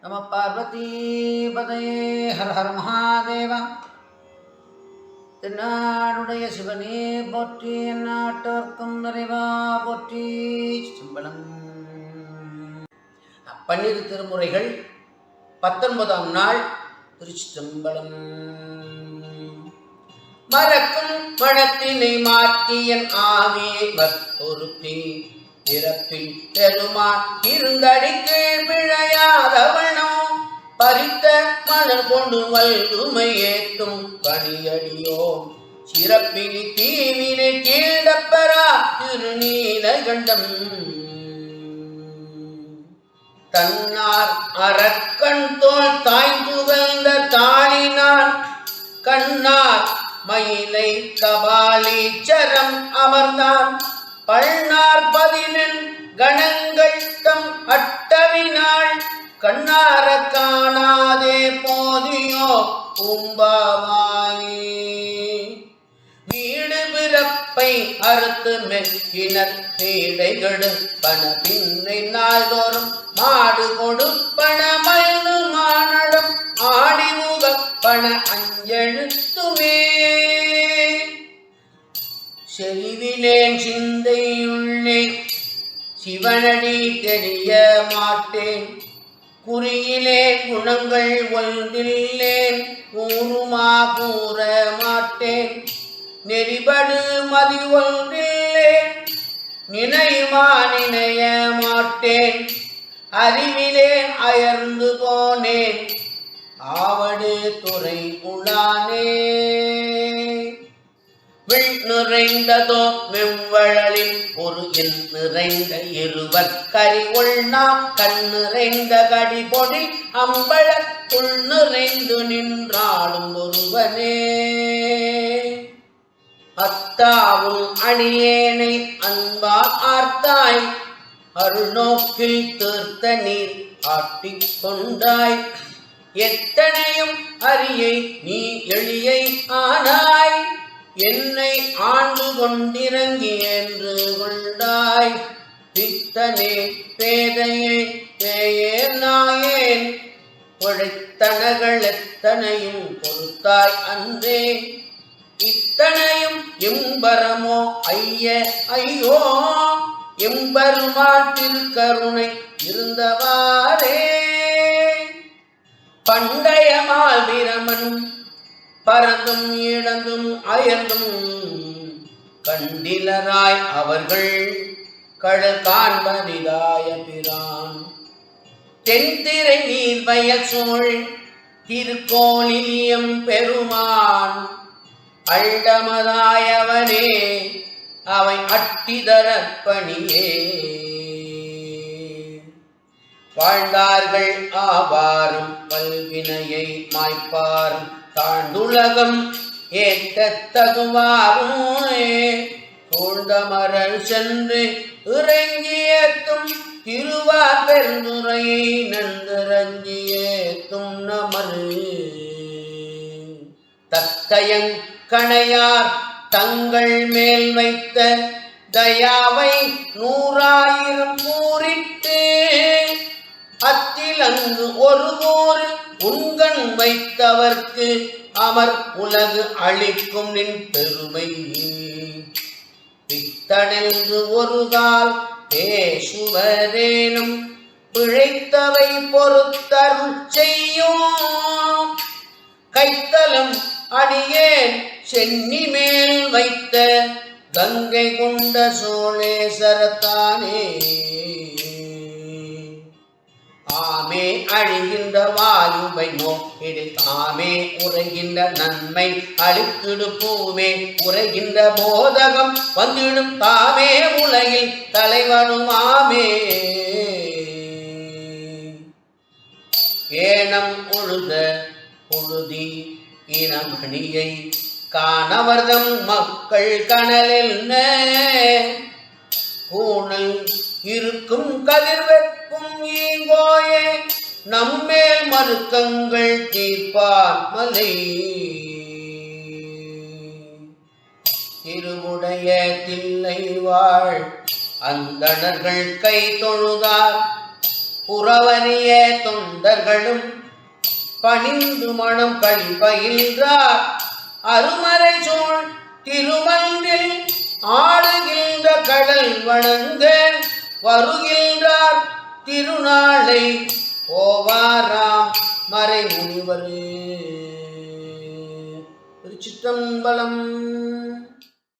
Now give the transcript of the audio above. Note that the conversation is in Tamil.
நம பார்வதி பதையே ஹர ஹர மகாதேவா. தென்னாடுடைய சிவனே போற்றி, எந்நாட்டோர்க்கும் நிறைவா போற்றி. சிம்பளம். பன்னிரு திருமுறைகள் 19ஆம் நாள். திருச்சிற்றம்பலம். மறக்கும் மனத்தினை மாற்றியன் ஆவியை வற்பொருத்தி பிறப்பில் பெருமான் இருந்தடிக்கு விழையாதவனோ பறித்த மலர் கொண்டு வல்லுமை ஏற்றும் பணியடியோ சிறப்பினி தீவினை கீழப்பரா திருநீலகண்டம் தன்னார் அரக்கண் தோல் தாய்ந்து வந்த தாளினான் கண்ணார் மயிலை கபாலீச்சரம் அமர்ந்தான் பல்நார் 11 கணங்கள் தம் அட்டவினாள் கண்ணார காணாதே போதியோ பூம்பாவாயே. வீடு பிறப்பை அறுத்து மெக்கினர் பீடைகடு பண பின்னை நாள்தோறும் மாடு கொடுப்பன மயனு மானடம் ஆடி முகப்பன அஞ்செழுத்துமே. செறிவிலேன் சிந்தையுள்ளேன் சிவனடி தெரிய மாட்டேன் குறியிலே குணங்கள் ஒன்றில்லேன் கூறுமா கூற மாட்டேன் நெறிபடு மதி ஒன்றில்லேன் நினைமா நினைய மாட்டேன் அறிவிலேன் அயர்ந்து போனேன் ஆவடு துறை உளானே. வில் நிறைந்ததோ வெவ்வழலில் ஒரு எண் நிறைந்த இருவர் கரி ஒண்ணா கண் நிறைந்த கடிபொடி அம்பழத்துள் நிறைந்து நின்றாலும் ஒருவனே. அத்தாவும் அடியேனை அன்பா ஆர்த்தாய் அருள்நோக்கில் தீர்த்த நீர் ஆட்டிக்கொண்டாய் எத்தனையும் அரியை நீ எளியை ஆனாய் என்னை ஆண்டு கொண்டிறங்கி என்று கொண்டாய் பித்தனே பேதையே பேயேன் நாயேன் பொழைத்தனகள் எத்தனையும் பொறுத்தாய் அன்றே இத்தனையும் எம்பரமோ ஐய ஐயோ எம்பெருமாட்டிற்கருணை இருந்தவாறே. பண்டைய மால்விரமன் பறந்தும் இழந்தும் அயர்ந்தும் கண்டிலராய் அவர்கள் கடல் காண்பரிதாய பிரான் தென்திரை நீர் வயல் சூழ் திருக்கோலியம் பெருமான் அண்டமதாயவனே அவை அட்டிதரப்பணியே. வாழ்ந்தார்கள் ஆவாரும் பல்வினையை மாய்ப்பாரும் தாழ்ந்துலகம் ஏற்க தகுவாரும் சூழ்ந்தமரல் சென்று இறங்கியேத்தும் திருவார் பெருந்துரையை நன்றிறங்கியேத்தும் நமரு தத்தையங் கணையார் தங்கள் மேல் வைத்த தயாவை 100,000 கூறிட்டு அத்திலங்கு ஒரு போர் உண்கண் வைத்தவர்க்கு அமர் உலகு அளிக்கும் நின் பெருமை பித்தனென்று ஒரு கால் பேசுவரேனும் பிழைத்தவை பொறுத்தருள் செய்யும் கைத்தலம் அடியேன் சென்னி மேல் வைத்த கங்கை கொண்ட சோழேசரத்தானே. ஆமே அழிகின்ற வாயுவை நோக்கிடு தாமே உரைகின்ற நன்மை அழித்திடு பூவே உரைகின்ற போதகம் வந்திடும் தாமே உலகில் தலைவனுமாமே. ஏனம் உழுத புழுதி இனமணியை காணவர்தம் மக்கள் கனலில் கூணல் இருக்கும் கதிர்வெப்பும் ஈங்கோயே நம்மேல் மறுக்கங்கள் தீர்ப்பார் மலை. திருவுடைய தில்லை வாழ் அந்தணர்கள் கை தொழுதார் புறவரிய தொண்டர்களும் பணிந்து மனம் கழிபயின்றார் அருமறை சூழ் திருமன்றில் ஆடுகின்ற கடல் வணங்க வருகின்றார் திருநாளை போவாராம் மறை முனிவரே. திருச்சிற்றம்பலம்.